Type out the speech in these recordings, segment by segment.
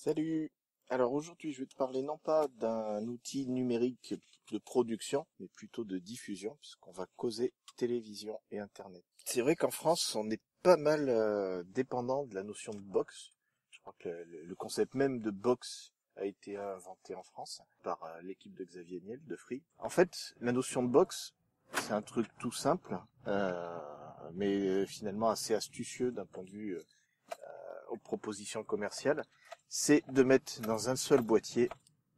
Salut! Alors aujourd'hui, je vais te parler non pas d'un outil numérique de production, mais plutôt de diffusion, puisqu'on va causer télévision et Internet. C'est vrai qu'en France, on est pas mal dépendant de la notion de box. Je crois que le concept même de box a été inventé en France par l'équipe de Xavier Niel de Free. En fait, la notion de box, c'est un truc tout simple, mais finalement assez astucieux d'un point de vue aux propositions commerciales, c'est de mettre dans un seul boîtier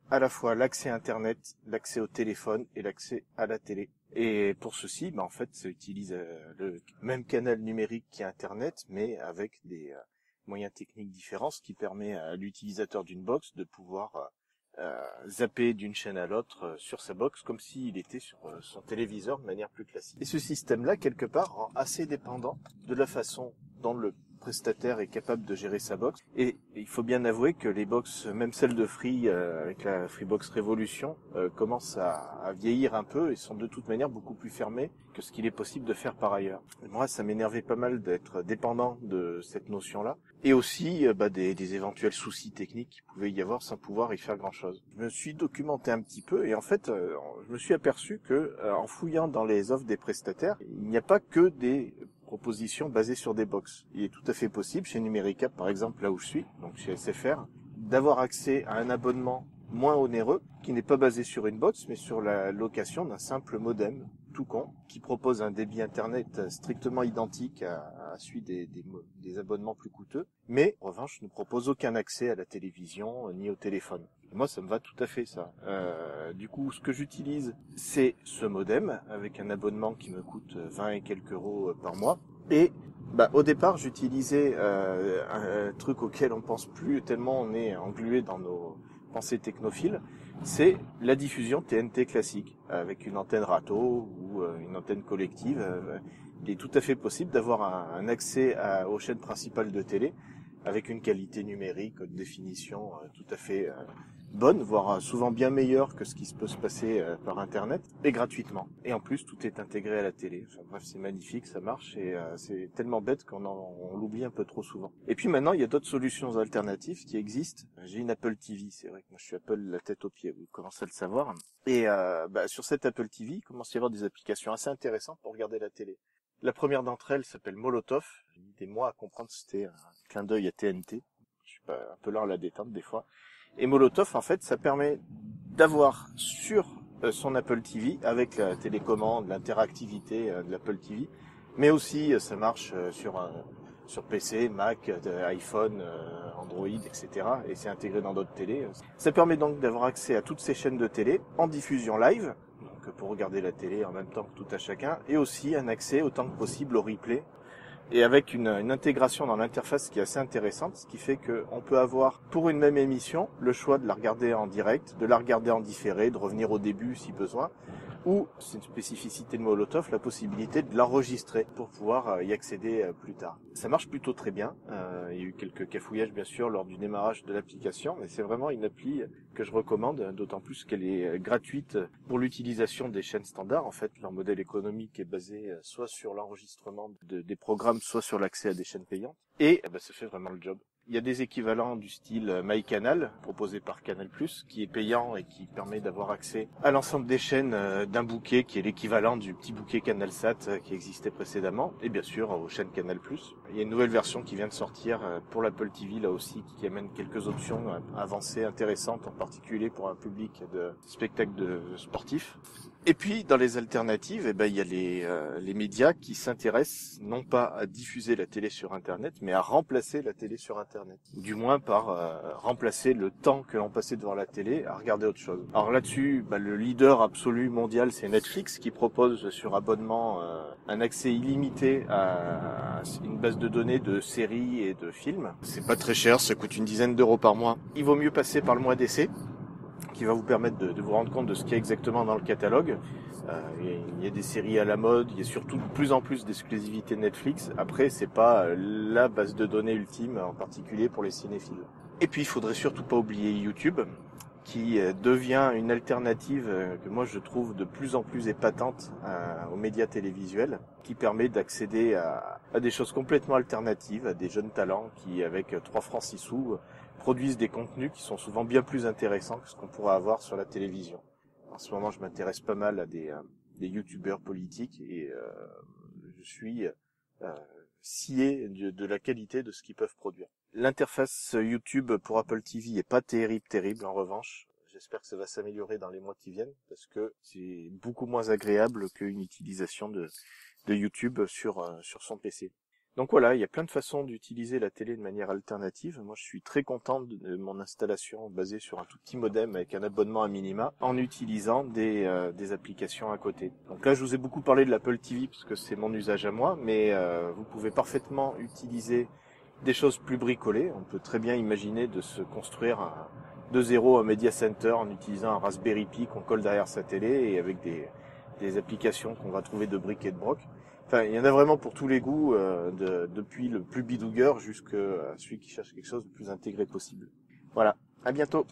à la fois l'accès Internet, l'accès au téléphone et l'accès à la télé. Et pour ceci, en fait, ça utilise le même canal numérique qu'Internet, mais avec des moyens techniques différents, ce qui permet à l'utilisateur d'une box de pouvoir zapper d'une chaîne à l'autre sur sa box, comme s'il était sur son téléviseur de manière plus classique. Et ce système-là, quelque part, rend assez dépendant de la façon dont le prestataire est capable de gérer sa box. Et il faut bien avouer que les box, même celles de Free, avec la Freebox Revolution, commencent à vieillir un peu et sont de toute manière beaucoup plus fermées que ce qu'il est possible de faire par ailleurs. Et moi, ça m'énervait pas mal d'être dépendant de cette notion-là. Et aussi des éventuels soucis techniques qu'il pouvait y avoir sans pouvoir y faire grand-chose. Je me suis documenté un petit peu et en fait, je me suis aperçu que en fouillant dans les offres des prestataires, il n'y a pas que des propositions basées sur des box. Il est tout à fait possible, chez Numérica par exemple, là où je suis, donc chez SFR, d'avoir accès à un abonnement moins onéreux, qui n'est pas basé sur une box, mais sur la location d'un simple modem, tout con, qui propose un débit internet strictement identique à celui des abonnements plus coûteux, mais en revanche ne propose aucun accès à la télévision ni au téléphone. Et moi, ça me va tout à fait, ça. Du coup, ce que j'utilise, c'est ce modem, avec un abonnement qui me coûte 20 et quelques euros par mois. Et au départ, j'utilisais un truc auquel on pense plus tellement on est englué dans nos pensées technophiles, c'est la diffusion TNT classique, avec une antenne râteau ou une antenne collective. Il est tout à fait possible d'avoir un accès aux chaînes principales de télé, avec une qualité numérique, haute définition tout à fait bonne, voire souvent bien meilleure que ce qui peut se passer par Internet, et gratuitement. Et en plus, tout est intégré à la télé. Enfin, bref, c'est magnifique, ça marche, et c'est tellement bête on l'oublie un peu trop souvent. Et puis maintenant, il y a d'autres solutions alternatives qui existent. J'ai une Apple TV, c'est vrai que moi je suis Apple la tête aux pieds, vous commencez à le savoir. Et sur cette Apple TV, il commence à y avoir des applications assez intéressantes pour regarder la télé. La première d'entre elles s'appelle Molotov. J'ai mis des mois à comprendre que c'était un clin d'œil à TNT. Je suis pas un peu lent à la détente des fois. Et Molotov, en fait, ça permet d'avoir sur son Apple TV, avec la télécommande, l'interactivité de l'Apple TV, mais aussi ça marche sur PC, Mac, iPhone, Android, etc. Et c'est intégré dans d'autres télés. Ça permet donc d'avoir accès à toutes ces chaînes de télé en diffusion live, donc pour regarder la télé en même temps que tout à chacun, et aussi un accès autant que possible au replay, et avec une intégration dans l'interface qui est assez intéressante, ce qui fait qu'on peut avoir, pour une même émission, le choix de la regarder en direct, de la regarder en différé, de revenir au début si besoin, ou, c'est une spécificité de Molotov, la possibilité de l'enregistrer pour pouvoir y accéder plus tard. Ça marche plutôt très bien. Il y a eu quelques cafouillages bien sûr lors du démarrage de l'application, mais c'est vraiment une appli que je recommande, d'autant plus qu'elle est gratuite pour l'utilisation des chaînes standards. En fait, leur modèle économique est basé soit sur l'enregistrement des programmes, soit sur l'accès à des chaînes payantes. Et ça fait vraiment le job. Il y a des équivalents du style MyCanal, proposé par Canal+, qui est payant et qui permet d'avoir accès à l'ensemble des chaînes d'un bouquet qui est l'équivalent du petit bouquet CanalSat qui existait précédemment, et bien sûr aux chaînes Canal+. Il y a une nouvelle version qui vient de sortir pour l'Apple TV, là aussi, qui amène quelques options avancées intéressantes, en particulier pour un public de spectacles sportifs. Et puis, dans les alternatives, il y a les médias qui s'intéressent non pas à diffuser la télé sur Internet, mais à remplacer la télé sur Internet. Ou du moins par remplacer le temps que l'on passait devant la télé à regarder autre chose. Alors là-dessus, le leader absolu mondial, c'est Netflix, qui propose sur abonnement un accès illimité à une base de données de séries et de films. C'est pas très cher, ça coûte une dizaine d'euros par mois. Il vaut mieux passer par le mois d'essai, qui va vous permettre de vous rendre compte de ce qu'il y a exactement dans le catalogue. Il y a des séries à la mode, il y a surtout de plus en plus d'exclusivités Netflix. Après, c'est pas la base de données ultime, en particulier pour les cinéphiles. Et puis, il faudrait surtout pas oublier YouTube, qui devient une alternative que moi je trouve de plus en plus épatante aux médias télévisuels, qui permet d'accéder à des choses complètement alternatives, à des jeunes talents qui, avec 3 francs 6 sous, produisent des contenus qui sont souvent bien plus intéressants que ce qu'on pourrait avoir sur la télévision. En ce moment, je m'intéresse pas mal à des youtubeurs politiques et je suis scié de la qualité de ce qu'ils peuvent produire. L'interface YouTube pour Apple TV est pas terrible en revanche. J'espère que ça va s'améliorer dans les mois qui viennent parce que c'est beaucoup moins agréable qu'une utilisation de YouTube sur son PC. Donc voilà, il y a plein de façons d'utiliser la télé de manière alternative. Moi, je suis très content de mon installation basée sur un tout petit modem avec un abonnement à minima en utilisant des applications à côté. Donc là, je vous ai beaucoup parlé de l'Apple TV parce que c'est mon usage à moi, mais vous pouvez parfaitement utiliser des choses plus bricolées. On peut très bien imaginer de se construire de zéro un media center en utilisant un Raspberry Pi qu'on colle derrière sa télé et avec des applications qu'on va trouver de briques et de broc. Enfin, il y en a vraiment pour tous les goûts, depuis le plus bidougueur jusqu'à celui qui cherche quelque chose de plus intégré possible. Voilà, à bientôt.